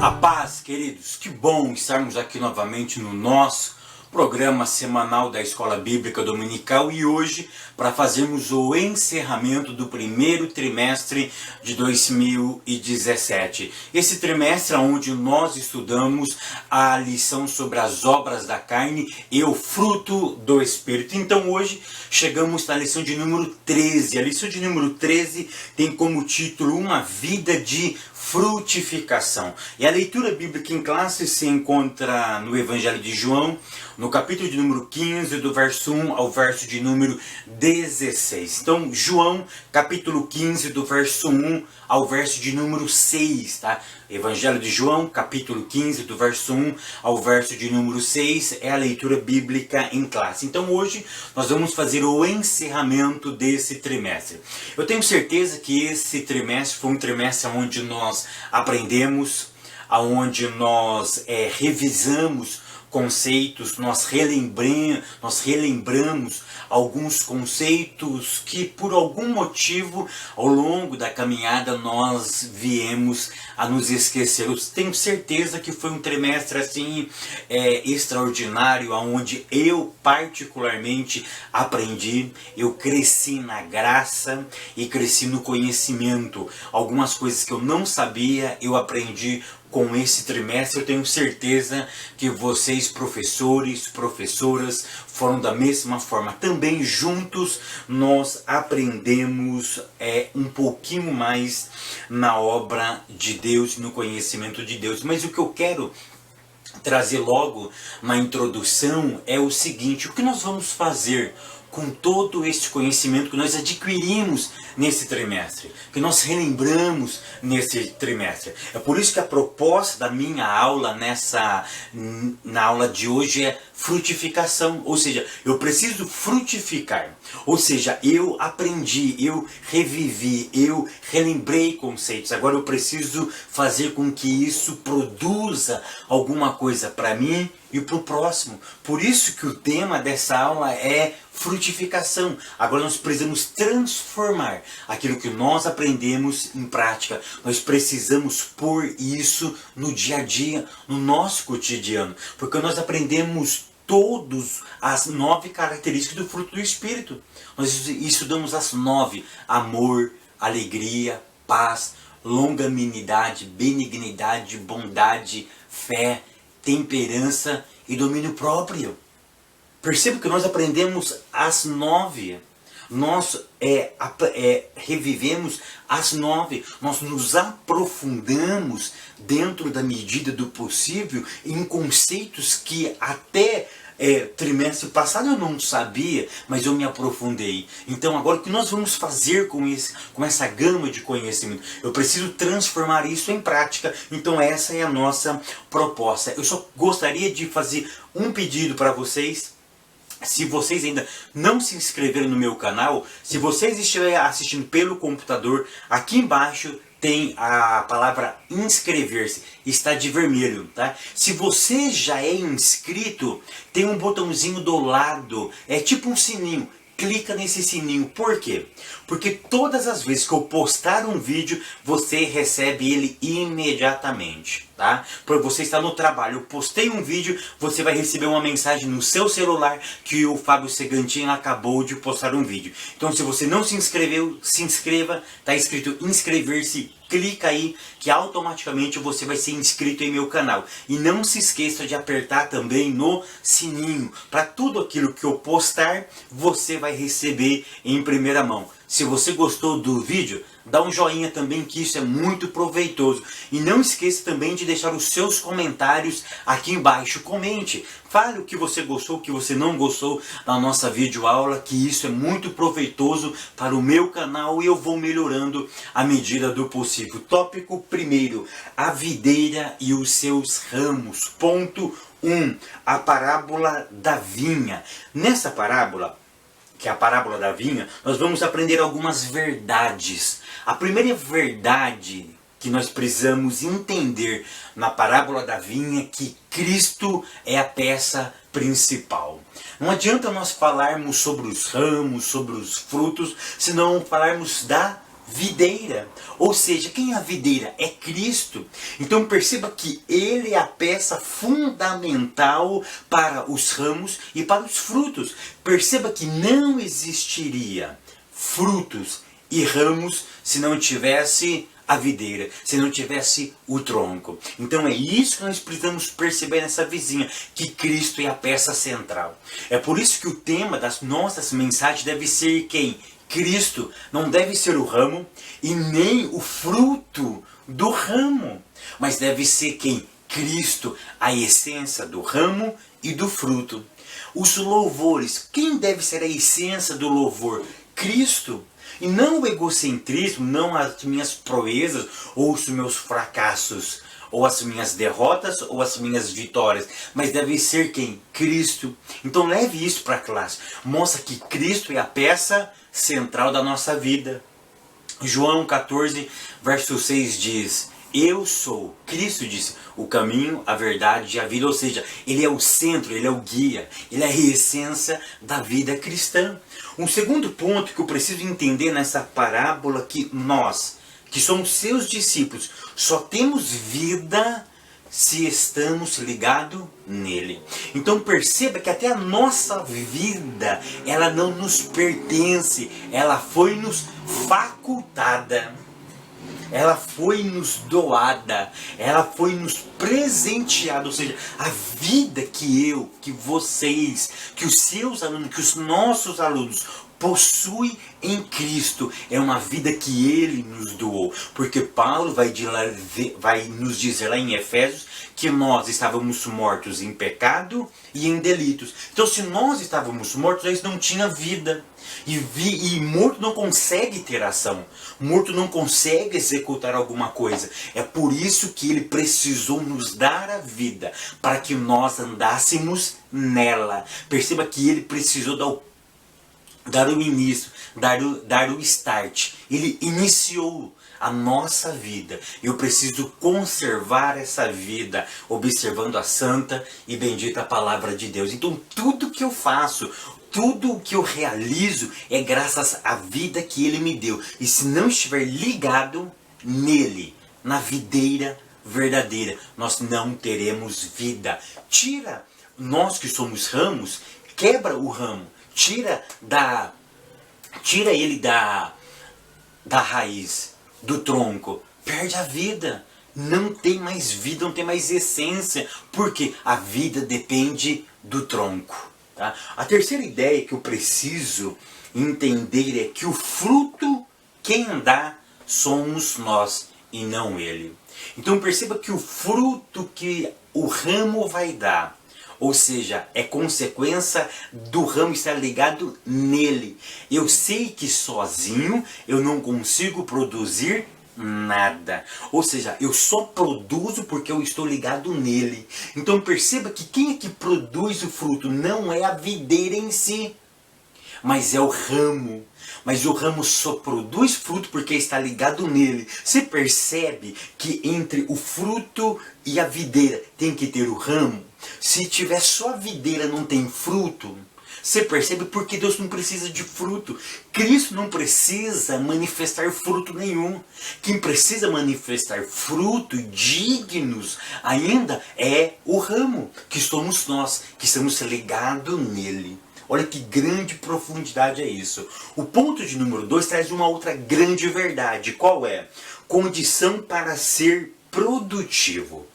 A paz, queridos, que bom estarmos aqui novamente no nosso programa semanal da Escola Bíblica Dominical e hoje para fazermos o encerramento do primeiro trimestre de 2017. Esse trimestre onde nós estudamos a lição sobre as obras da carne e o fruto do Espírito. Então hoje chegamos na lição de número 13. A lição de número 13 tem como título Uma Vida de Frutificação. E a leitura bíblica em classe se encontra no Evangelho de João, no capítulo de número 15, do verso 1 ao verso de número 16. Então, João, capítulo 15, do verso 1 ao verso de número 6, tá? Evangelho de João, capítulo 15, do verso 1 ao verso de número 6, é a leitura bíblica em classe. Então, hoje, nós vamos fazer o encerramento desse trimestre. Eu tenho certeza que esse trimestre foi um trimestre onde nós aprendemos, onde nós revisamos conceitos, nós relembramos alguns conceitos que por algum motivo ao longo da caminhada nós viemos a nos esquecer. Eu tenho certeza que foi um trimestre assim extraordinário, onde eu particularmente aprendi, eu cresci na graça e cresci no conhecimento. Algumas coisas que eu não sabia, eu aprendi com esse trimestre. Eu tenho certeza que vocês, professores, professoras, foram da mesma forma. Também juntos nós aprendemos um pouquinho mais na obra de Deus, no conhecimento de Deus. Mas o que eu quero trazer logo na introdução é o seguinte: o que nós vamos fazer com todo este conhecimento que nós adquirimos nesse trimestre, que nós relembramos nesse trimestre? É por isso que a proposta da minha aula na aula de hoje é frutificação, ou seja, eu preciso frutificar, ou seja, eu aprendi, eu revivi, eu relembrei conceitos, agora eu preciso fazer com que isso produza alguma coisa para mim e para o próximo. Por isso que o tema dessa aula é frutificação. Agora nós precisamos transformar aquilo que nós aprendemos em prática. Nós precisamos pôr isso no dia a dia, no nosso cotidiano, porque nós aprendemos todas as 9 características do fruto do Espírito. Nós estudamos as 9: amor, alegria, paz, longanimidade, benignidade, bondade, fé, temperança e domínio próprio. Perceba que nós aprendemos as 9. Nós revivemos as 9. Nós nos aprofundamos dentro da medida do possível em conceitos que até trimestre passado eu não sabia, mas eu me aprofundei. Então agora o que nós vamos fazer com essa gama de conhecimento? Eu preciso transformar isso em prática. Então essa é a nossa proposta. Eu só gostaria de fazer um pedido para vocês. Se vocês ainda não se inscreveram no meu canal, se vocês estiverem assistindo pelo computador, aqui embaixo tem a palavra inscrever-se, está de vermelho, tá? Se você já é inscrito, tem um botãozinho do lado, é tipo um sininho. Clica nesse sininho. Por quê? Porque todas as vezes que eu postar um vídeo, você recebe ele imediatamente, tá? Por você estar no trabalho, eu postei um vídeo, você vai receber uma mensagem no seu celular que o Fábio Segantin acabou de postar um vídeo. Então, se você não se inscreveu, se inscreva. Tá escrito inscrever-se. Clica aí que automaticamente você vai ser inscrito em meu canal. E não se esqueça de apertar também no sininho. Para tudo aquilo que eu postar, você vai receber em primeira mão. Se você gostou do vídeo, dá um joinha também, que isso é muito proveitoso. E não esqueça também de deixar os seus comentários aqui embaixo. Comente, fale o que você gostou, o que você não gostou da nossa videoaula, que isso é muito proveitoso para o meu canal e eu vou melhorando à medida do possível. Tópico primeiro: a videira e os seus ramos. Ponto 1. A parábola da vinha. Nessa parábola, que é a parábola da vinha, nós vamos aprender algumas verdades. A primeira verdade que nós precisamos entender na parábola da vinha é que Cristo é a peça principal. Não adianta nós falarmos sobre os ramos, sobre os frutos, se não falarmos da videira. Ou seja, quem é a videira? É Cristo. Então perceba que Ele é a peça fundamental para os ramos e para os frutos. Perceba que não existiria frutos e ramos se não tivesse a videira, se não tivesse o tronco. Então é isso que nós precisamos perceber nessa vizinha, que Cristo é a peça central. É por isso que o tema das nossas mensagens deve ser quem? Cristo. Não deve ser o ramo e nem o fruto do ramo, mas deve ser quem? Cristo, a essência do ramo e do fruto. Os louvores, quem deve ser a essência do louvor? Cristo. E não o egocentrismo, não as minhas proezas, ou os meus fracassos, ou as minhas derrotas, ou as minhas vitórias. Mas deve ser quem? Cristo. Então leve isso para a classe. Mostra que Cristo é a peça central da nossa vida. João 14, verso 6 diz: eu sou, Cristo disse, o caminho, a verdade e a vida. Ou seja, Ele é o centro, Ele é o guia, Ele é a essência da vida cristã. Um segundo ponto que eu preciso entender nessa parábola, que nós, que somos seus discípulos, só temos vida se estamos ligados nele. Então perceba que até a nossa vida, ela não nos pertence, ela foi nos facultada. Ela foi nos doada, ela foi nos presenteada, ou seja, a vida que eu, que vocês, que os seus alunos, que os nossos alunos possuem em Cristo, é uma vida que Ele nos doou. Porque Paulo vai nos dizer lá em Efésios que nós estávamos mortos em pecado e em delitos. Então se nós estávamos mortos, nós não tinha vida. E morto não consegue ter ação. Morto não consegue executar alguma coisa. É por isso que Ele precisou nos dar a vida, para que nós andássemos nela. Perceba que Ele precisou dar o início, dar o start. Ele iniciou a nossa vida. Eu preciso conservar essa vida, observando a santa e bendita palavra de Deus. Então tudo que eu faço, tudo o que eu realizo é graças à vida que Ele me deu. E se não estiver ligado nele, na videira verdadeira, nós não teremos vida. Tira, nós que somos ramos, quebra o ramo, tira ele da raiz, do tronco, perde a vida. Não tem mais vida, não tem mais essência, porque a vida depende do tronco. Tá? A terceira ideia que eu preciso entender é que o fruto, quem dá, somos nós e não ele. Então perceba que o fruto que o ramo vai dar, ou seja, é consequência do ramo estar ligado nele. Eu sei que sozinho eu não consigo produzir nada. Ou seja, eu só produzo porque eu estou ligado nele. Então perceba que quem é que produz o fruto não é a videira em si, mas é o ramo. Mas o ramo só produz fruto porque está ligado nele. Você percebe que entre o fruto e a videira tem que ter o ramo? Se tiver só a videira, não tem fruto. Você percebe porque Deus não precisa de fruto. Cristo não precisa manifestar fruto nenhum. Quem precisa manifestar fruto dignos ainda é o ramo, que somos nós, que estamos ligados nele. Olha que grande profundidade é isso. O ponto de número 2 traz uma outra grande verdade. Qual é? Condição para ser produtivo.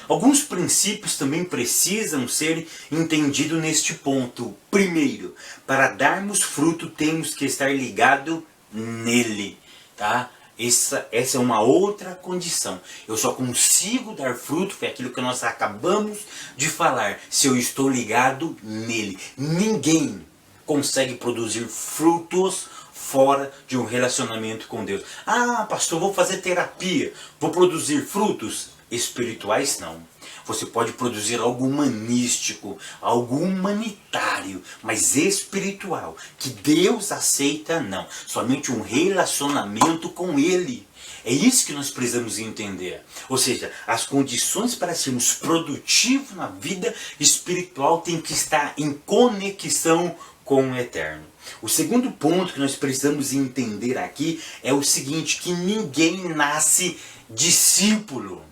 Alguns princípios também precisam ser entendidos neste ponto. Primeiro, para darmos fruto temos que estar ligado nele, tá? Essa é uma outra condição. Eu só consigo dar fruto, foi aquilo que nós acabamos de falar, se eu estou ligado nele. Ninguém consegue produzir frutos fora de um relacionamento com Deus. Ah, pastor, vou fazer terapia, vou produzir frutos espirituais? Não. Você pode produzir algo humanístico, algo humanitário, mas espiritual, que Deus aceita, não. Somente um relacionamento com Ele. É isso que nós precisamos entender. Ou seja, as condições para sermos produtivos na vida espiritual têm que estar em conexão com o eterno. O segundo ponto que nós precisamos entender aqui é o seguinte, que ninguém nasce discípulo.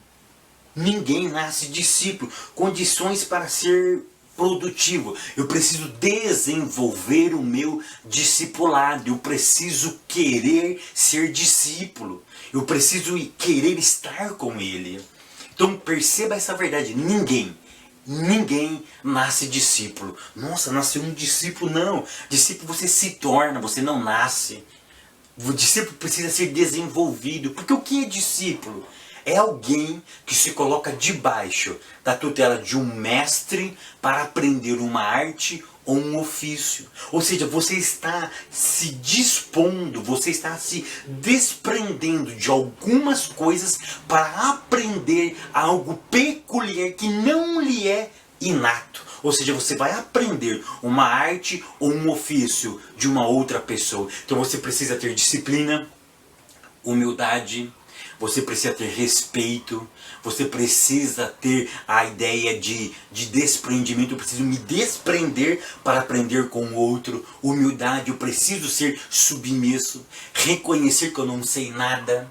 Ninguém nasce discípulo. Condições para ser produtivo. Eu preciso desenvolver o meu discipulado. Eu preciso querer ser discípulo. Eu preciso querer estar com ele. Então perceba essa verdade. Ninguém nasce discípulo. Nossa, nasceu um discípulo. Não. Discípulo você se torna, você não nasce. O discípulo precisa ser desenvolvido. Porque o que é discípulo? É alguém que se coloca debaixo da tutela de um mestre para aprender uma arte ou um ofício. Ou seja, você está se dispondo, você está se desprendendo de algumas coisas para aprender algo peculiar que não lhe é inato. Ou seja, você vai aprender uma arte ou um ofício de uma outra pessoa. Então você precisa ter disciplina, humildade, você precisa ter respeito, você precisa ter a ideia de desprendimento. Eu preciso me desprender para aprender com o outro. Humildade, eu preciso ser submisso, reconhecer que eu não sei nada.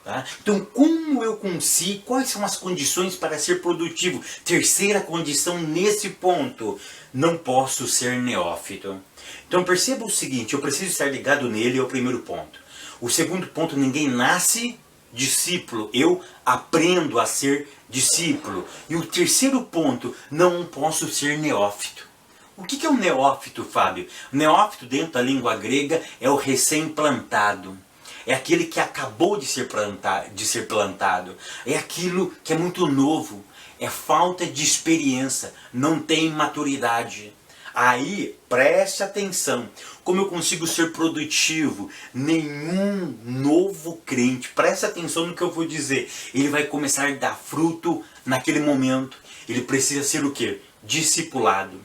Tá? Então, como eu consigo, quais são as condições para ser produtivo? Terceira condição nesse ponto, não posso ser neófito. Então perceba o seguinte, eu preciso estar ligado nele, é o primeiro ponto. O segundo ponto, ninguém nasce discípulo, eu aprendo a ser discípulo. E o terceiro ponto, não posso ser neófito. O que é um neófito, Fábio? Neófito, dentro da língua grega, é o recém-plantado. É aquele que acabou de ser plantado. É aquilo que é muito novo. É falta de experiência. Não tem maturidade. Aí, preste atenção, como eu consigo ser produtivo? Nenhum novo crente, preste atenção no que eu vou dizer, ele vai começar a dar fruto naquele momento. Ele precisa ser o quê? Discipulado,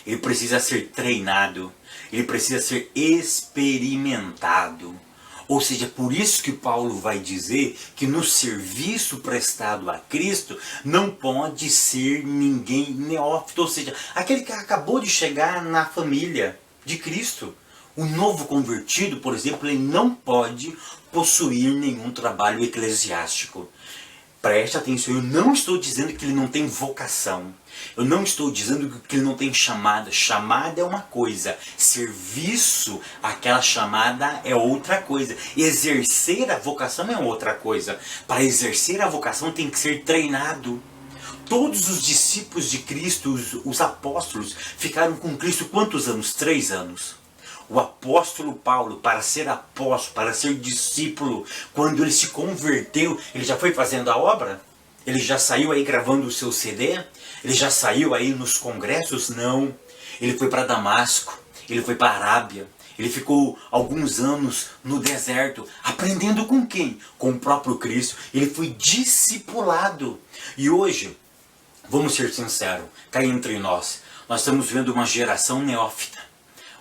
ele precisa ser treinado, ele precisa ser experimentado. Ou seja, por isso que Paulo vai dizer que no serviço prestado a Cristo não pode ser ninguém neófito. Ou seja, aquele que acabou de chegar na família de Cristo. O novo convertido, por exemplo, ele não pode possuir nenhum trabalho eclesiástico. Preste atenção, eu não estou dizendo que ele não tem vocação. Eu não estou dizendo que ele não tem chamada. Chamada é uma coisa. Serviço àquela chamada é outra coisa. Exercer a vocação é outra coisa. Para exercer a vocação tem que ser treinado. Todos os discípulos de Cristo, os apóstolos, ficaram com Cristo quantos anos? 3 anos. O apóstolo Paulo, para ser apóstolo, para ser discípulo, quando ele se converteu, ele já foi fazendo a obra? Ele já saiu aí gravando o seu CD? Ele já saiu aí nos congressos? Não. Ele foi para Damasco, ele foi para a Arábia, ele ficou alguns anos no deserto, aprendendo com quem? Com o próprio Cristo. Ele foi discipulado. E hoje, vamos ser sinceros, cá entre nós estamos vendo uma geração neófita.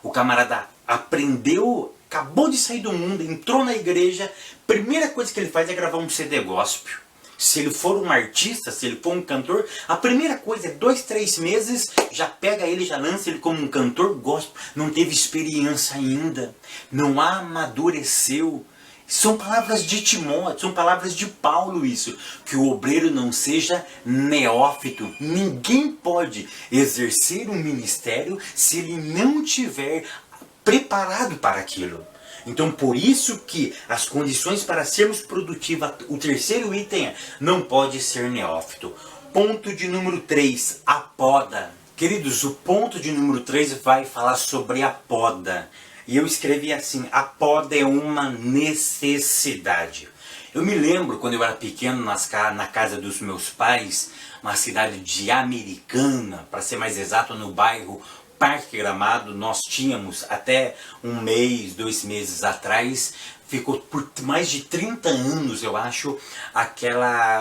O camarada aprendeu, acabou de sair do mundo, entrou na igreja, primeira coisa que ele faz é gravar um CD gospel. Se ele for um artista, se ele for um cantor, a primeira coisa é 2, 3 meses, já pega ele, já lança ele como um cantor gospel. Não teve experiência ainda, não amadureceu. São palavras de Timóteo, são palavras de Paulo isso. Que o obreiro não seja neófito. Ninguém pode exercer um ministério se ele não tiver preparado para aquilo. Então por isso que as condições para sermos produtivos, o terceiro item é, não pode ser neófito. Ponto de número 3, a poda. Queridos, o ponto de número 3 vai falar sobre a poda. E eu escrevi assim, a poda é uma necessidade. Eu me lembro quando eu era pequeno na casa dos meus pais, uma cidade de Americana, para ser mais exato, no bairro Parque Gramado, nós tínhamos até 1 mês, 2 meses atrás, ficou por mais de 30 anos, eu acho,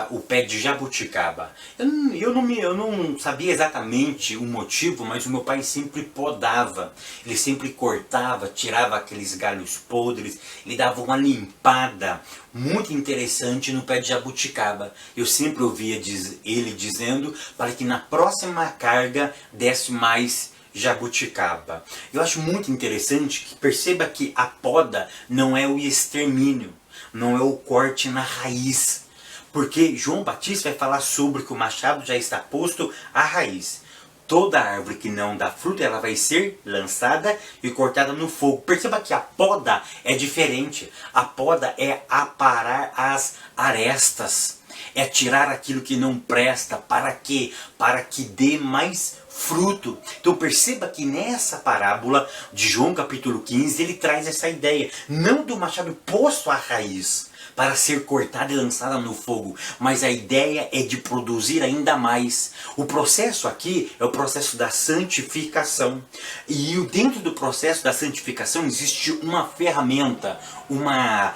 o pé de jabuticaba. Eu não sabia exatamente o motivo, mas o meu pai sempre podava. Ele sempre cortava, tirava aqueles galhos podres, ele dava uma limpada muito interessante no pé de jabuticaba. Eu sempre ouvia ele dizendo para que na próxima carga desse mais jabuticaba. Eu acho muito interessante que perceba que a poda não é o extermínio, não é o corte na raiz. Porque João Batista vai falar sobre que o machado já está posto à raiz. Toda árvore que não dá fruto, ela vai ser lançada e cortada no fogo. Perceba que a poda é diferente. A poda é aparar as arestas. É tirar aquilo que não presta. Para quê? Para que dê mais fruto. Então perceba que nessa parábola de João capítulo 15, ele traz essa ideia. Não do machado posto à raiz, para ser cortada e lançada no fogo, mas a ideia é de produzir ainda mais. O processo aqui é o processo da santificação. E dentro do processo da santificação existe uma ferramenta, uma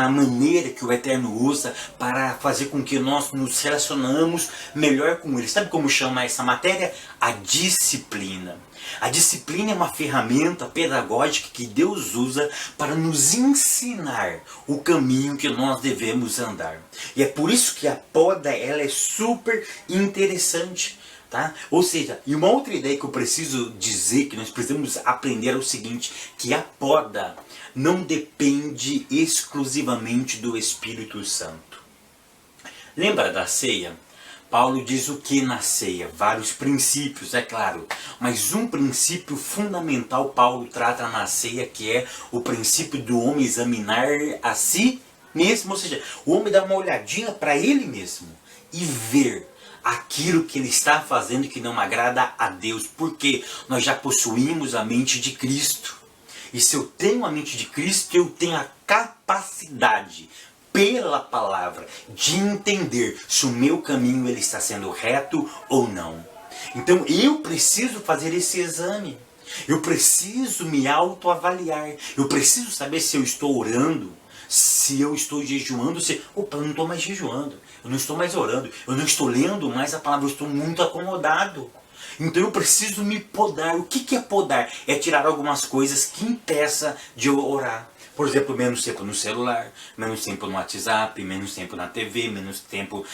maneira que o Eterno usa para fazer com que nós nos relacionamos melhor com Ele. Sabe como chama essa matéria? A disciplina. A disciplina é uma ferramenta pedagógica que Deus usa para nos ensinar o caminho que nós devemos andar. E é por isso que a poda ela é super interessante. Tá? Ou seja, e uma outra ideia que eu preciso dizer, que nós precisamos aprender é o seguinte, que a poda não depende exclusivamente do Espírito Santo. Lembra da ceia? Paulo diz o que na ceia? Vários princípios, é claro. Mas um princípio fundamental Paulo trata na ceia, que é o princípio do homem examinar a si mesmo. Ou seja, o homem dá uma olhadinha para ele mesmo e ver aquilo que ele está fazendo que não agrada a Deus. Porque nós já possuímos a mente de Cristo. E se eu tenho a mente de Cristo, eu tenho a capacidade pela palavra, de entender se o meu caminho ele está sendo reto ou não. Então eu preciso fazer esse exame. Eu preciso me autoavaliar. Eu preciso saber se eu estou orando, se eu estou jejuando, opa, eu não estou mais jejuando, eu não estou mais orando, eu não estou lendo mais a palavra, eu estou muito acomodado. Então eu preciso me podar. O que é podar? É tirar algumas coisas que impeçam de eu orar. Por exemplo, menos tempo no celular, menos tempo no WhatsApp, menos tempo na TV, menos tempo...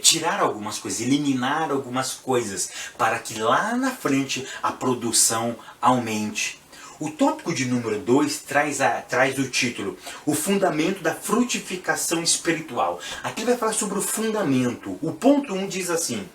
tirar algumas coisas, eliminar algumas coisas, para que lá na frente a produção aumente. O tópico de número 2 traz o título, o fundamento da frutificação espiritual. Aqui vai falar sobre o fundamento. O ponto 1 diz assim: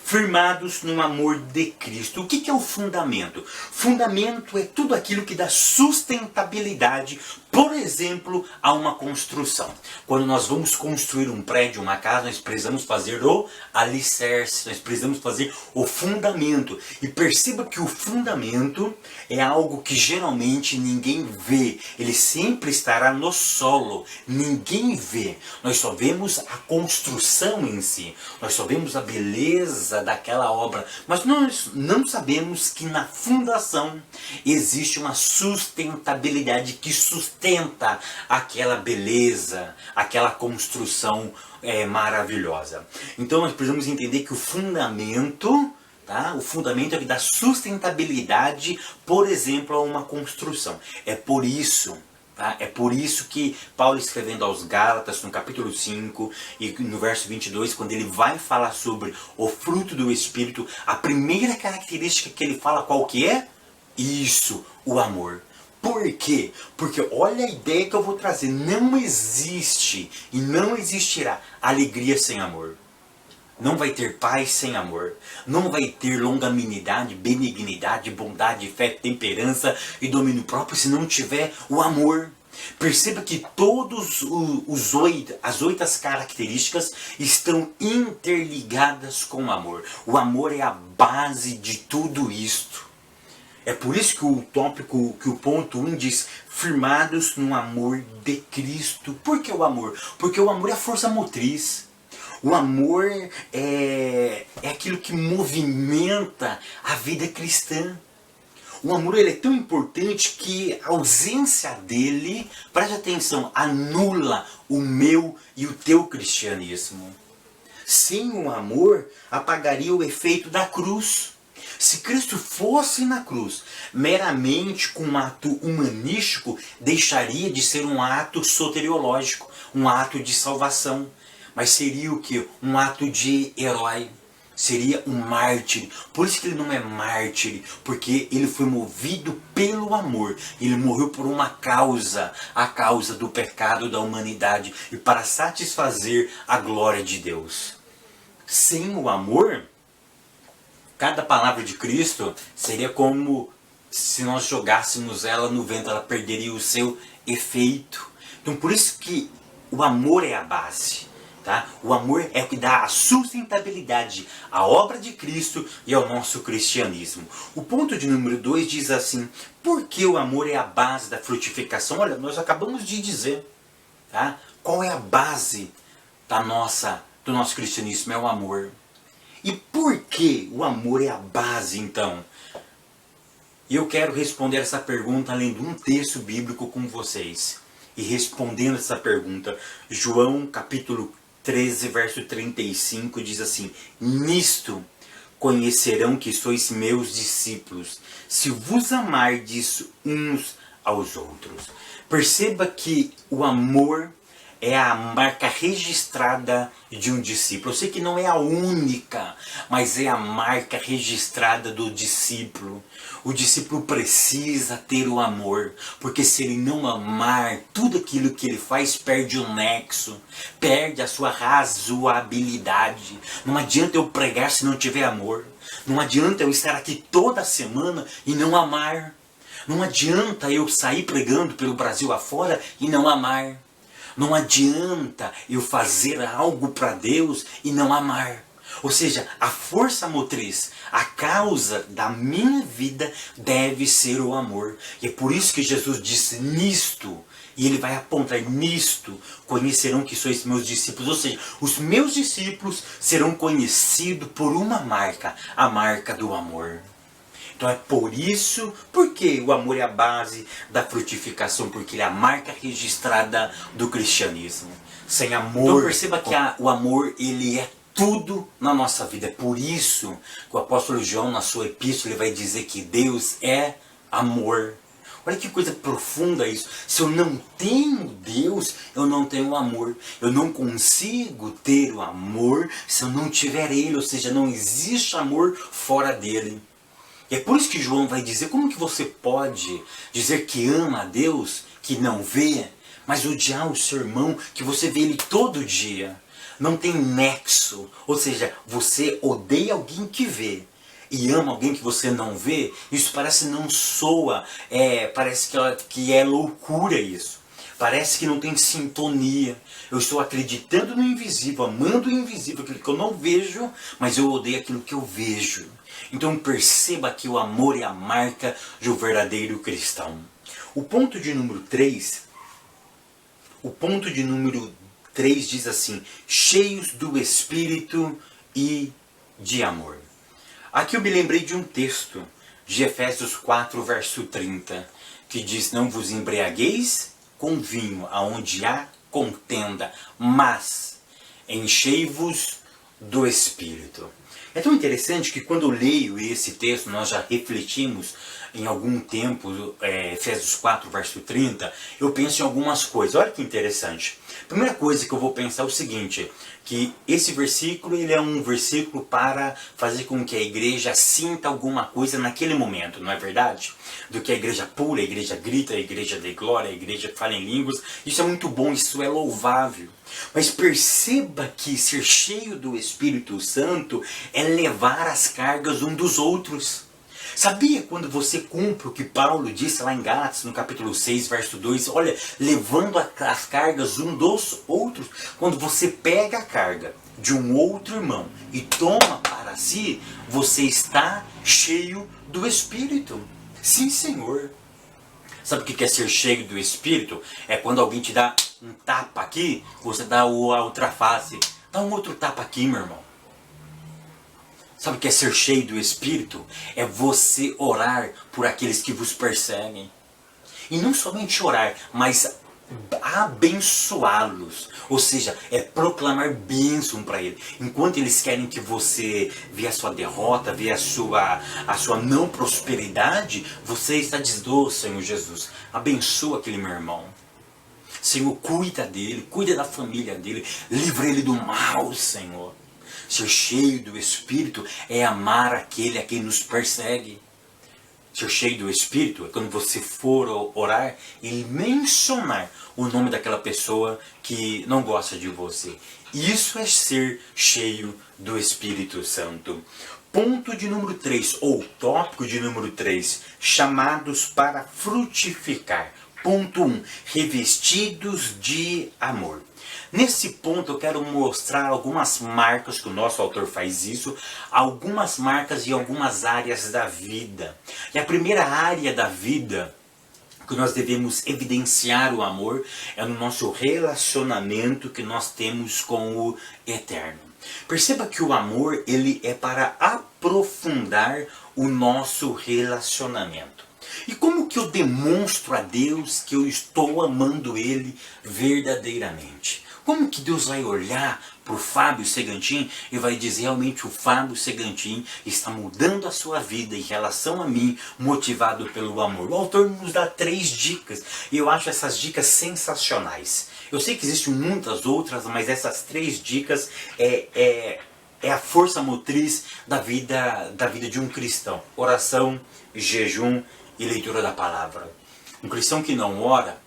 firmados no amor de Cristo. O que é o fundamento? Fundamento é tudo aquilo que dá sustentabilidade, por exemplo, a uma construção. Quando nós vamos construir um prédio, uma casa, nós precisamos fazer o alicerce, nós precisamos fazer o fundamento. E perceba que o fundamento é algo que geralmente ninguém vê. Ele sempre estará no solo. Ninguém vê. Nós só vemos a construção em si. Nós só vemos a beleza daquela obra. Mas nós não sabemos que na fundação existe uma sustentabilidade que sustenta aquela beleza, aquela construção maravilhosa. Então nós precisamos entender que o fundamento... Tá? O fundamento é que dá sustentabilidade, por exemplo, a uma construção. É por isso, tá? É por isso que Paulo, escrevendo aos Gálatas, no capítulo 5 e no verso 22, quando ele vai falar sobre o fruto do Espírito, a primeira característica que ele fala qual que é? Isso, o amor. Por quê? Porque olha a ideia que eu vou trazer. Não existe e não existirá alegria sem amor. Não vai ter paz sem amor. Não vai ter longanimidade, benignidade, bondade, fé, temperança e domínio próprio se não tiver o amor. Perceba que todas as 8 características estão interligadas com o amor. O amor é a base de tudo isto. É por isso que o tópico, que o ponto 1 diz, firmados no amor de Cristo. Por que o amor? Porque o amor é a força motriz. O amor é aquilo que movimenta a vida cristã. O amor ele é tão importante que a ausência dele, preste atenção, anula o meu e o teu cristianismo. Sem o amor, apagaria o efeito da cruz. Se Cristo fosse na cruz meramente com um ato humanístico, deixaria de ser um ato soteriológico, um ato de salvação. Mas seria o que? Um ato de herói. seria um mártir. Por isso que ele não é mártir, porque ele foi movido pelo amor. Ele morreu por uma causa, a causa do pecado da humanidade e para satisfazer a glória de Deus. Sem o amor, cada palavra de Cristo seria como se nós jogássemos ela no vento, ela perderia o seu efeito. Então por isso que o amor é a base. Tá? O amor é o que dá a sustentabilidade à obra de Cristo e ao nosso cristianismo. O ponto de número 2 diz assim: por que o amor é a base da frutificação? Olha, nós acabamos de dizer, tá? Qual é a base do nosso cristianismo? É o amor. E por que o amor é a base, então? E eu quero responder essa pergunta lendo um texto bíblico com vocês. E respondendo essa pergunta, João capítulo 13, verso 35 diz assim: nisto conhecerão que sois meus discípulos, se vos amardes uns aos outros. Perceba que o amor é a marca registrada de um discípulo. Eu sei que não é a única, mas é a marca registrada do discípulo. O discípulo precisa ter o amor, porque se ele não amar, tudo aquilo que ele faz perde o nexo, perde a sua razoabilidade. Não adianta eu pregar se não tiver amor. Não adianta eu estar aqui toda semana e não amar. Não adianta eu sair pregando pelo Brasil afora e não amar. Não adianta eu fazer algo para Deus e não amar. Ou seja, a força motriz, a causa da minha vida deve ser o amor. E é por isso que Jesus disse nisto, e ele vai apontar nisto, conhecerão que sois meus discípulos. Ou seja, os meus discípulos serão conhecidos por uma marca, a marca do amor. Então é por isso, porque o amor é a base da frutificação, porque ele é a marca registrada do cristianismo. Sem amor... Então perceba que o amor, ele é tudo na nossa vida. É por isso que o apóstolo João, na sua epístola, ele vai dizer que Deus é amor. Olha que coisa profunda isso. Se eu não tenho Deus, eu não tenho amor. Eu não consigo ter o amor se eu não tiver Ele. Ou seja, não existe amor fora dele. E é por isso que João vai dizer: como que você pode dizer que ama a Deus, que não vê, mas odiar o seu irmão, que você vê ele todo dia? Não tem nexo. Ou seja, você odeia alguém que vê e ama alguém que você não vê. Isso parece não soa, parece que é loucura isso. Parece que não tem sintonia. Eu estou acreditando no invisível, amando o invisível, aquilo que eu não vejo, mas eu odeio aquilo que eu vejo. Então perceba que o amor é a marca do verdadeiro cristão. O ponto de número 3 diz assim: cheios do Espírito e de amor. Aqui eu me lembrei de um texto de Efésios 4, verso 30, que diz: não vos embriagueis com vinho, aonde há contenda, mas enchei-vos do Espírito. É tão interessante que quando eu leio esse texto, nós já refletimos em algum tempo, Efésios 4, verso 30, eu penso em algumas coisas. Olha que interessante. A primeira coisa que eu vou pensar é o seguinte, que esse versículo ele é um versículo para fazer com que a igreja sinta alguma coisa naquele momento, não é verdade? Do que a igreja pula, a igreja grita, a igreja dê glória, a igreja fala em línguas. Isso é muito bom, isso é louvável. Mas perceba que ser cheio do Espírito Santo é levar as cargas um dos outros. Sabia quando você cumpre o que Paulo disse lá em Gálatas, no capítulo 6, verso 2, olha, levando as cargas um dos outros, quando você pega a carga de um outro irmão e toma para si, você está cheio do Espírito. Sim, Senhor. Sabe o que é ser cheio do Espírito? É quando alguém te dá um tapa aqui, você dá a outra face. Dá um outro tapa aqui, meu irmão. Sabe o que é ser cheio do Espírito? É você orar por aqueles que vos perseguem. E não somente orar, mas abençoá-los. Ou seja, é proclamar bênção para eles. Enquanto eles querem que você vê a sua derrota, vê a sua não prosperidade, você está dizendo: oh, Senhor Jesus, abençoa aquele meu irmão. Senhor, cuida dele, cuida da família dele, livra ele do mal, Senhor. Ser cheio do Espírito é amar aquele a quem nos persegue. Ser cheio do Espírito é quando você for orar e mencionar o nome daquela pessoa que não gosta de você. Isso é ser cheio do Espírito Santo. Ponto de número 3, ou tópico de número 3, chamados para frutificar. Ponto 1, revestidos de amor. Nesse ponto eu quero mostrar algumas marcas que o nosso autor faz isso, algumas marcas em algumas áreas da vida. E a primeira área da vida que nós devemos evidenciar o amor é no nosso relacionamento que nós temos com o Eterno. Perceba que o amor ele é para aprofundar o nosso relacionamento. E como que eu demonstro a Deus que eu estou amando Ele verdadeiramente? Como que Deus vai olhar para o Fábio Segantin e vai dizer realmente o Fábio Segantin está mudando a sua vida em relação a mim, motivado pelo amor? O autor nos dá 3 dicas e eu acho essas dicas sensacionais. Eu sei que existem muitas outras, mas essas 3 dicas é a força motriz da vida de um cristão. Oração, jejum e leitura da palavra. Um cristão que não ora,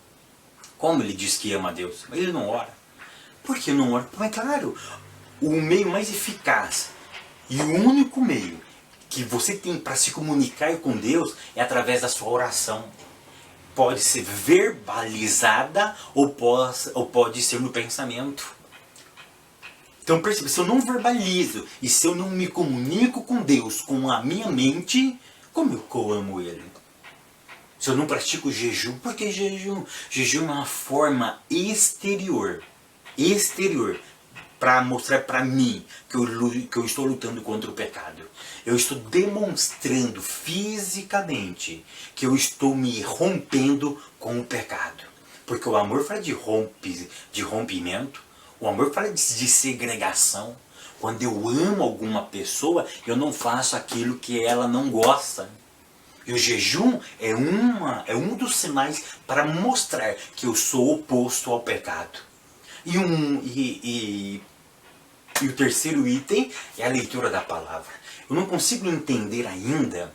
como ele diz que ama a Deus? Ele não ora. Por que não ora? Mas claro, o meio mais eficaz e o único meio que você tem para se comunicar com Deus é através da sua oração. Pode ser verbalizada ou pode ser no pensamento. Então perceba, se eu não verbalizo e se eu não me comunico com Deus com a minha mente, como eu amo Ele? Se eu não pratico jejum, por que jejum? Jejum é uma forma exterior para mostrar para mim que eu estou lutando contra o pecado. Eu estou demonstrando fisicamente que eu estou me rompendo com o pecado. Porque o amor fala de rompimento, o amor fala de segregação. Quando eu amo alguma pessoa, eu não faço aquilo que ela não gosta. E o jejum é um dos sinais para mostrar que eu sou oposto ao pecado. E o terceiro item é a leitura da palavra. Eu não consigo entender ainda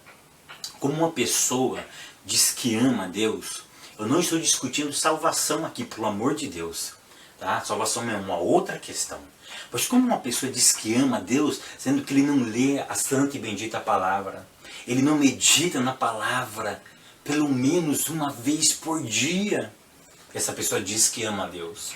como uma pessoa diz que ama a Deus. Eu não estou discutindo salvação aqui, pelo amor de Deus. Tá? Salvação é uma outra questão. Mas como uma pessoa diz que ama a Deus, sendo que ele não lê a santa e bendita palavra, ele não medita na palavra pelo menos uma vez por dia, essa pessoa diz que ama a Deus.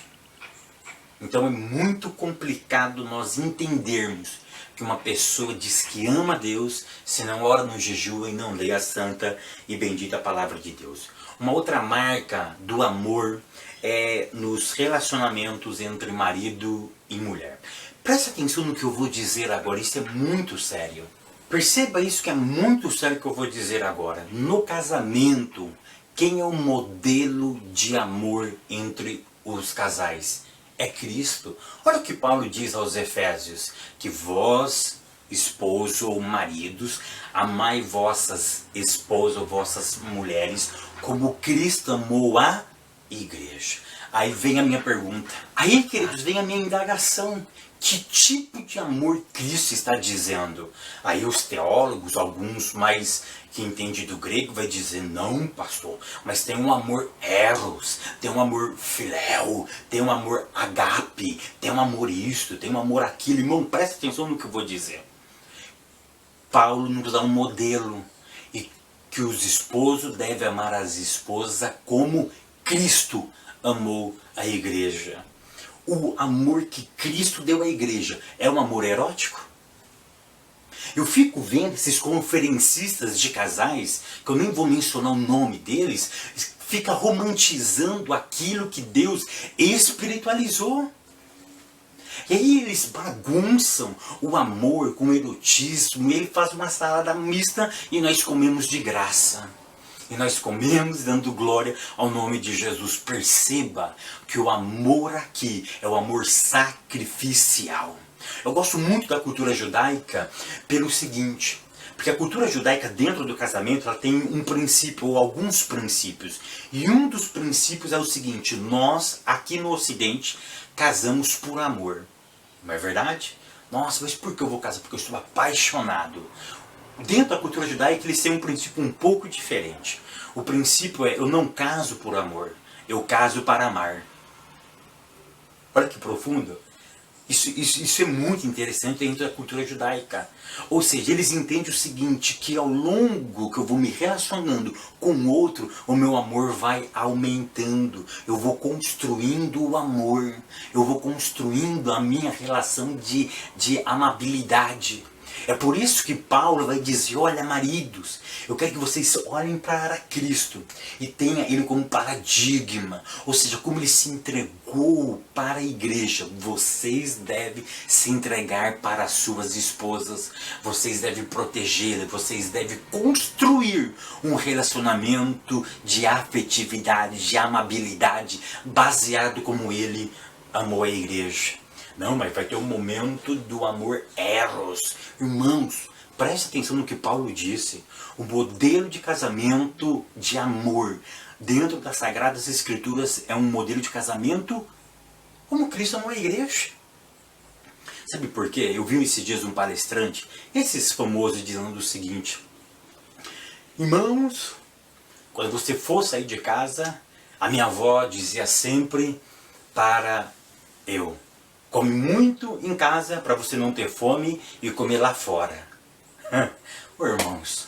Então é muito complicado nós entendermos que uma pessoa diz que ama a Deus se não ora no jejum e não lê a santa e bendita palavra de Deus. Uma outra marca do amor é nos relacionamentos entre marido e mulher. Preste atenção no que eu vou dizer agora, isso é muito sério. Perceba isso que é muito sério que eu vou dizer agora. No casamento, quem é o modelo de amor entre os casais? É Cristo. Olha o que Paulo diz aos Efésios, que vós, esposo ou maridos, amai vossas esposas ou vossas mulheres, como Cristo amou a igreja. Aí vem a minha pergunta. Aí, queridos, vem a minha indagação. Que tipo de amor Cristo está dizendo? Aí os teólogos, alguns mais que entendem do grego, vai dizer, não, pastor, mas tem um amor eros, tem um amor filéu, tem um amor agape, tem um amor isto, tem um amor aquilo. Irmão, presta atenção no que eu vou dizer. Paulo nos dá um modelo, e que os esposos devem amar as esposas como Cristo amou a igreja. O amor que Cristo deu à igreja é um amor erótico? Eu fico vendo esses conferencistas de casais, que eu nem vou mencionar o nome deles, fica romantizando aquilo que Deus espiritualizou. E aí eles bagunçam o amor com o erotismo, e ele faz uma salada mista e nós comemos de graça. E nós comemos dando glória ao nome de Jesus. Perceba que o amor aqui é o amor sacrificial. Eu gosto muito da cultura judaica pelo seguinte, porque a cultura judaica dentro do casamento ela tem um princípio ou alguns princípios. E um dos princípios é o seguinte, nós aqui no Ocidente casamos por amor. Não é verdade? Nossa, mas por que eu vou casar? Porque eu estou apaixonado. Dentro da cultura judaica eles têm um princípio um pouco diferente. O princípio é, eu não caso por amor, eu caso para amar. Olha que profundo. Isso é muito interessante dentro da cultura judaica. Ou seja, eles entendem o seguinte, que ao longo que eu vou me relacionando com o outro, o meu amor vai aumentando. Eu vou construindo o amor. Eu vou construindo a minha relação de amabilidade. É por isso que Paulo vai dizer, olha maridos, eu quero que vocês olhem para Cristo e tenham Ele como paradigma, ou seja, como Ele se entregou para a igreja. Vocês devem se entregar para as suas esposas, vocês devem protegê-las, vocês devem construir um relacionamento de afetividade, de amabilidade, baseado como Ele amou a igreja. Não, mas vai ter um momento do amor eros. Irmãos, preste atenção no que Paulo disse. O modelo de casamento de amor dentro das Sagradas Escrituras é um modelo de casamento como Cristo amou a igreja. Sabe por quê? Eu vi esses dias um palestrante, esses famosos, dizendo o seguinte: irmãos, quando você for sair de casa, a minha avó dizia sempre para eu: come muito em casa para você não ter fome e comer lá fora. Ô, irmãos,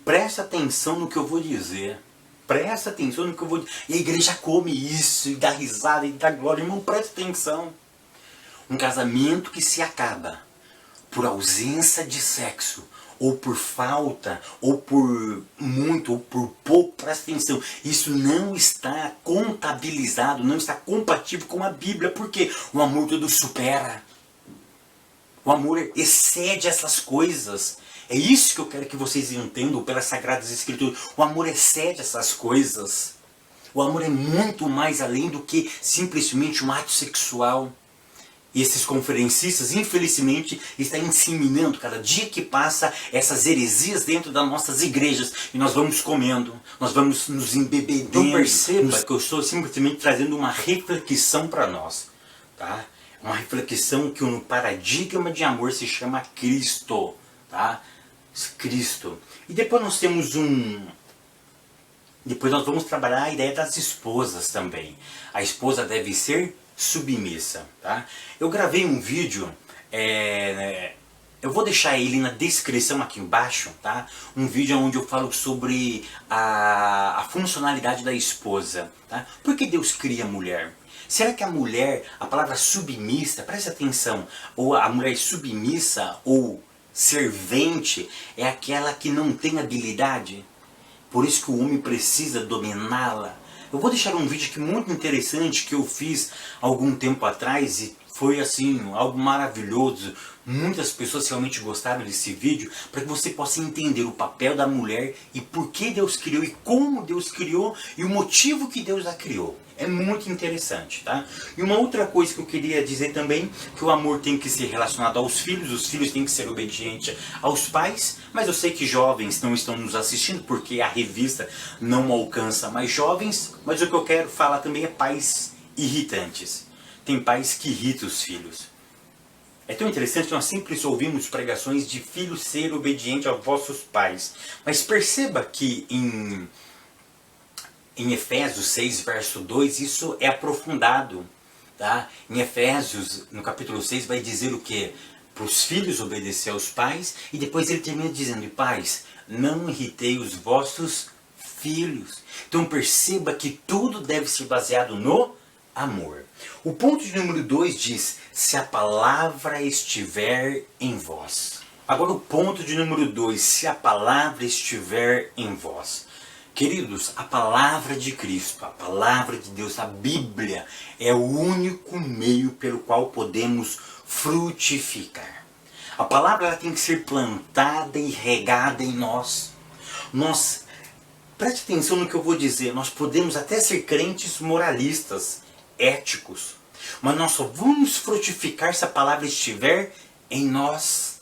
presta atenção no que eu vou dizer. Presta atenção no que eu vou dizer. E a igreja come isso, e dá risada, e dá glória. Irmão, presta atenção. Um casamento que se acaba por ausência de sexo, ou por falta, ou por muito, ou por pouco, presta atenção, isso não está contabilizado, não está compatível com a Bíblia, porque o amor tudo supera. O amor excede essas coisas. É isso que eu quero que vocês entendam pelas Sagradas Escrituras. O amor excede essas coisas. O amor é muito mais além do que simplesmente um ato sexual. E esses conferencistas, infelizmente, estão inseminando cada dia que passa essas heresias dentro das nossas igrejas. E nós vamos comendo, nós vamos nos embebedando. Não perceba que eu estou simplesmente trazendo uma reflexão para nós. Tá? Uma reflexão que no paradigma de amor se chama Cristo. Tá? Cristo. E depois nós temos Depois nós vamos trabalhar a ideia das esposas também. A esposa deve ser submissa, tá? Eu gravei um vídeo, eu vou deixar ele na descrição aqui embaixo, tá? Um vídeo onde eu falo sobre a funcionalidade da esposa, tá? Por que Deus cria a mulher? Será que a mulher, a palavra submissa, presta atenção, ou a mulher submissa ou servente é aquela que não tem habilidade? Por isso que o homem precisa dominá-la. Eu vou deixar um vídeo aqui muito interessante que eu fiz algum tempo atrás e foi assim, algo maravilhoso. Muitas pessoas realmente gostaram desse vídeo para que você possa entender o papel da mulher e por que Deus criou e como Deus criou e o motivo que Deus a criou. É muito interessante, tá? E uma outra coisa que eu queria dizer também, que o amor tem que ser relacionado aos filhos, os filhos têm que ser obedientes aos pais, mas eu sei que jovens não estão nos assistindo porque a revista não alcança mais jovens, mas o que eu quero falar também é pais irritantes. Tem pais que irritam os filhos. É tão interessante que nós sempre ouvimos pregações de filhos ser obediente aos vossos pais, mas perceba que em Efésios 6, verso 2, isso é aprofundado. Tá? Em Efésios, no capítulo 6, vai dizer o quê? Para os filhos obedecer aos pais, e depois ele termina dizendo: pais, não irritei os vossos filhos. Então perceba que tudo deve ser baseado no amor. O ponto de número 2 diz: se a palavra estiver em vós. Agora o ponto de número 2, se a palavra estiver em vós. Queridos, a palavra de Cristo, a palavra de Deus, a Bíblia, é o único meio pelo qual podemos frutificar. A palavra ela tem que ser plantada e regada em nós. Preste atenção no que eu vou dizer, nós podemos até ser crentes moralistas, éticos, mas nós só vamos frutificar se a palavra estiver em nós.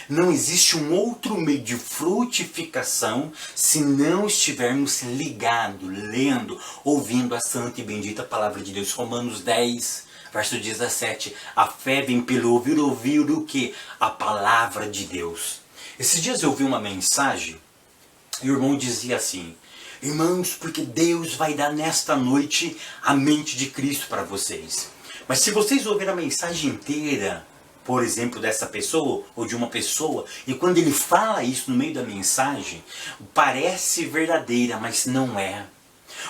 Não existe um outro meio de frutificação se não estivermos ligados, lendo, ouvindo a santa e bendita palavra de Deus. Romanos 10, Verso 17, a fé vem pelo ouvir o que? A palavra de Deus. Esses dias eu ouvi uma mensagem e o irmão dizia assim: irmãos, porque Deus vai dar nesta noite a mente de Cristo para vocês. Mas se vocês ouvirem a mensagem inteira, por exemplo, dessa pessoa ou de uma pessoa, e quando ele fala isso no meio da mensagem, parece verdadeira, mas não é.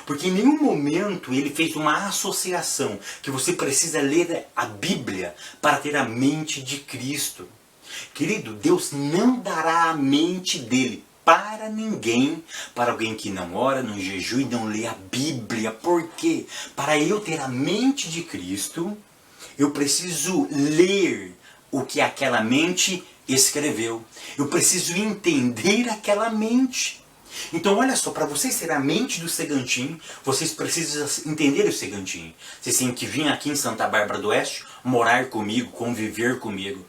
Porque em nenhum momento ele fez uma associação que você precisa ler a Bíblia para ter a mente de Cristo. Querido, Deus não dará a mente dele para ninguém, para alguém que não ora, não jejua e não lê a Bíblia. Por quê? Para eu ter a mente de Cristo, eu preciso ler o que aquela mente escreveu. Eu preciso entender aquela mente. Então olha só, para vocês terem a mente do Segantinho, vocês precisam entender o Segantinho. Vocês têm que vir aqui em Santa Bárbara do Oeste, morar comigo, conviver comigo.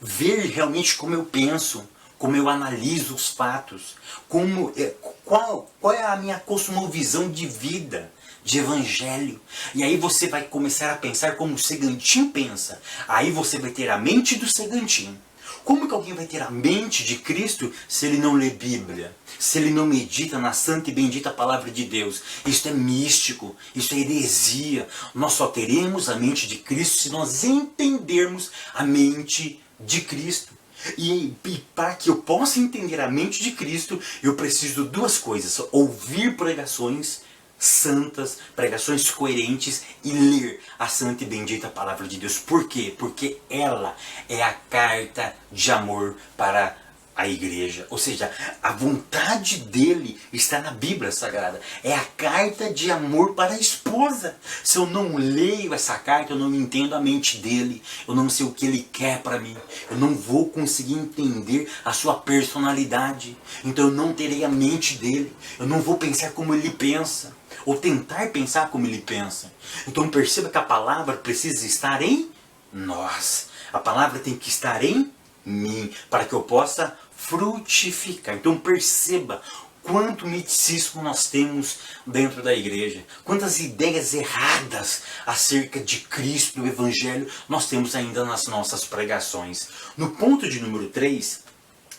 Ver realmente como eu penso, como eu analiso os fatos, qual é a minha cosmovisão de vida, de evangelho. E aí você vai começar a pensar como o Segantinho pensa. Aí você vai ter a mente do Segantinho. Como que alguém vai ter a mente de Cristo se ele não lê Bíblia? Se ele não medita na santa e bendita palavra de Deus? Isso é místico, isso é heresia. Nós só teremos a mente de Cristo se nós entendermos a mente de Cristo. E para que eu possa entender a mente de Cristo, eu preciso de duas coisas: ouvir pregações santas, pregações coerentes e ler a santa e bendita palavra de Deus. Por quê? Porque ela é a carta de amor para a igreja. Ou seja, a vontade dele está na Bíblia Sagrada. É a carta de amor para a esposa. Se eu não leio essa carta, eu não entendo a mente dele. Eu não sei o que ele quer para mim. Eu não vou conseguir entender a sua personalidade. Então eu não terei a mente dele. Eu não vou pensar como ele pensa. Ou tentar pensar como ele pensa. Então perceba que a palavra precisa estar em nós. A palavra tem que estar em mim, para que eu possa frutificar. Então perceba quanto miticismo nós temos dentro da igreja. Quantas ideias erradas acerca de Cristo, do Evangelho, nós temos ainda nas nossas pregações. No ponto de número 3,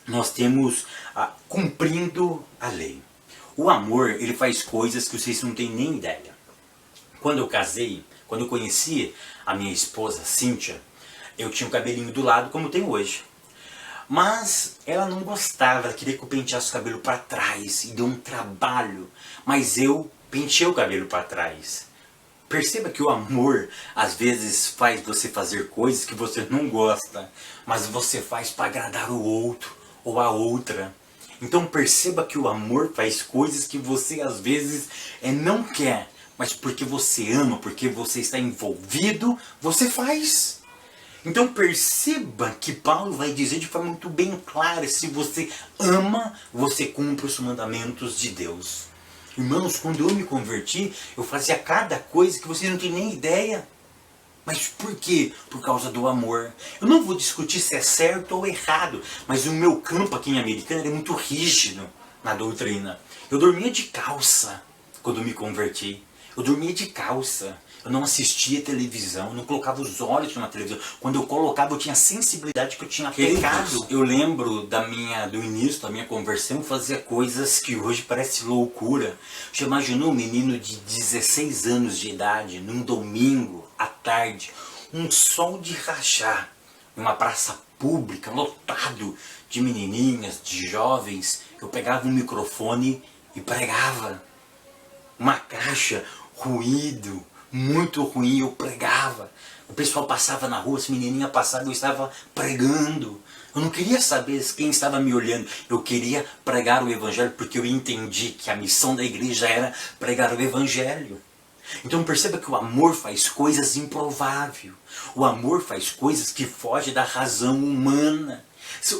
nós temos cumprindo a lei. O amor, ele faz coisas que vocês não têm nem ideia. Quando eu casei, quando eu conheci a minha esposa, Cíntia, eu tinha o cabelinho do lado como tenho hoje. Mas ela não gostava, ela queria que eu penteasse o cabelo para trás, e deu um trabalho. Mas eu penteei o cabelo para trás. Perceba que o amor, às vezes, faz você fazer coisas que você não gosta, mas você faz para agradar o outro ou a outra. Então perceba que o amor faz coisas que você às vezes não quer, mas porque você ama, porque você está envolvido, você faz. Então perceba que Paulo vai dizer de forma muito bem clara: se você ama, você cumpre os mandamentos de Deus. Irmãos, quando eu me converti, eu fazia cada coisa que vocês não têm nem ideia. Mas por quê? Por causa do amor. Eu não vou discutir se é certo ou errado, mas o meu campo aqui em Americana é muito rígido na doutrina. Eu dormia de calça quando me converti. Eu dormia de calça. Eu não assistia televisão, eu não colocava os olhos na televisão. Quando eu colocava, eu tinha sensibilidade que eu tinha pecado. Eu lembro do início da minha conversão, eu fazia coisas que hoje parece loucura. Você imaginou um menino de 16 anos de idade, num domingo, à tarde, um sol de rachar, numa praça pública, lotado de menininhas, de jovens. Eu pegava um microfone e pregava. Uma caixa, ruído, muito ruim, eu pregava. O pessoal passava na rua, as menininhas passavam, eu estava pregando. Eu não queria saber quem estava me olhando. Eu queria pregar o Evangelho, porque eu entendi que a missão da igreja era pregar o Evangelho. Então perceba que o amor faz coisas improváveis. O amor faz coisas que fogem da razão humana.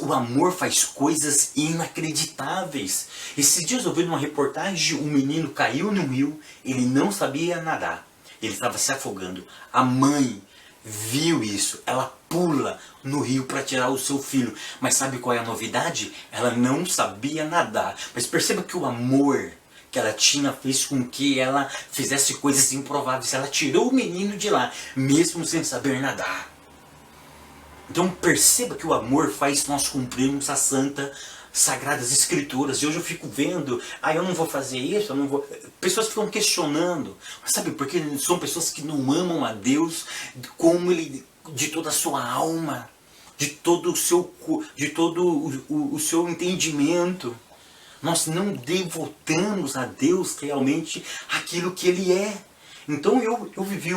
O amor faz coisas inacreditáveis. Esses dias eu vi numa reportagem, um menino caiu num rio, ele não sabia nadar. Ele estava se afogando. A mãe viu isso. Ela pula no rio para tirar o seu filho. Mas sabe qual é a novidade? Ela não sabia nadar. Mas perceba que o amor que ela tinha fez com que ela fizesse coisas improváveis. Ela tirou o menino de lá, mesmo sem saber nadar. Então perceba que o amor faz nós cumprirmos as sagradas escrituras. E hoje eu fico vendo, eu não vou fazer isso, eu não vou... Pessoas ficam questionando. Mas sabe por quê? São pessoas que não amam a Deus como Ele, de toda a sua alma, de todo o seu entendimento. Nós não devotamos a Deus realmente aquilo que Ele é. Então eu vivi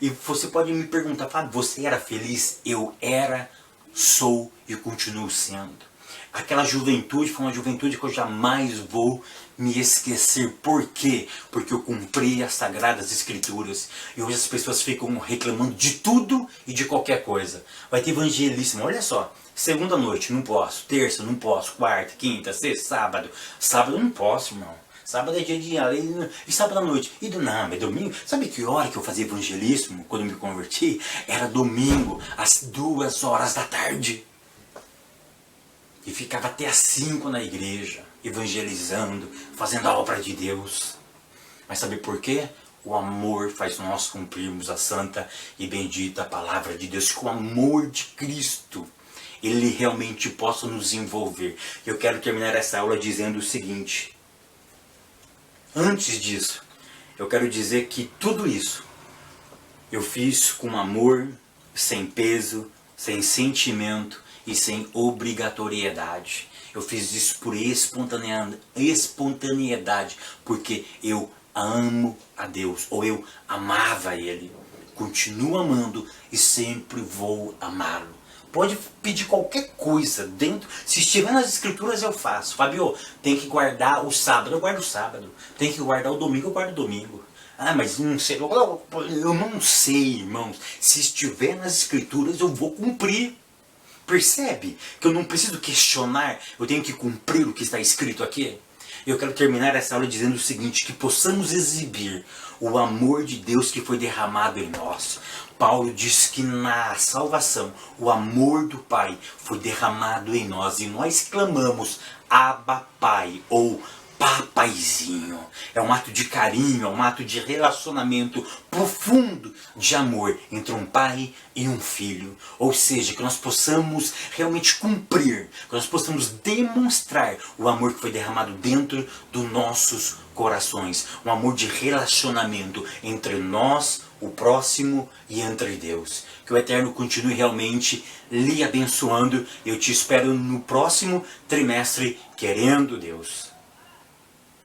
e você pode me perguntar, Fábio, você era feliz? Eu era, sou e continuo sendo. Aquela juventude foi uma juventude que eu jamais vou me esquecer. Por quê? Porque eu cumpri as sagradas escrituras. E hoje as pessoas ficam reclamando de tudo e de qualquer coisa. Vai ter evangelíssimo, olha só. Segunda noite, não posso. Terça, não posso. Quarta, quinta, sexta, sábado. Sábado eu não posso, irmão. Sábado é dia de lei, e sábado à noite. E não, é domingo. Sabe que hora que eu fazia evangelismo quando eu me converti? Era domingo, às 2 horas da tarde. E ficava até às 5 na igreja, evangelizando, fazendo a obra de Deus. Mas sabe por quê? O amor faz nós cumprirmos a santa e bendita palavra de Deus. Que o amor de Cristo, Ele realmente possa nos envolver. Eu quero terminar essa aula dizendo o seguinte. Antes disso, eu quero dizer que tudo isso eu fiz com amor, sem peso, sem sentimento e sem obrigatoriedade. Eu fiz isso por espontaneidade, porque eu amo a Deus, ou eu amava Ele. Continuo amando e sempre vou amá-lo. Pode pedir qualquer coisa dentro. Se estiver nas escrituras eu faço. Fabio, tem que guardar o sábado, eu guardo o sábado. Tem que guardar o domingo, eu guardo o domingo. Mas não sei. Eu não sei, irmãos. Se estiver nas escrituras eu vou cumprir. Percebe que eu não preciso questionar, eu tenho que cumprir o que está escrito aqui? Eu quero terminar essa aula dizendo o seguinte, que possamos exibir o amor de Deus que foi derramado em nós. Paulo diz que na salvação, o amor do Pai foi derramado em nós e nós clamamos, Abba Pai, ou Papaizinho. É um ato de carinho, é um ato de relacionamento profundo de amor entre um pai e um filho. Ou seja, que nós possamos realmente cumprir, que nós possamos demonstrar o amor que foi derramado dentro dos nossos corações. Um amor de relacionamento entre nós, o próximo e entre Deus. Que o Eterno continue realmente lhe abençoando. Eu te espero no próximo trimestre, querendo Deus.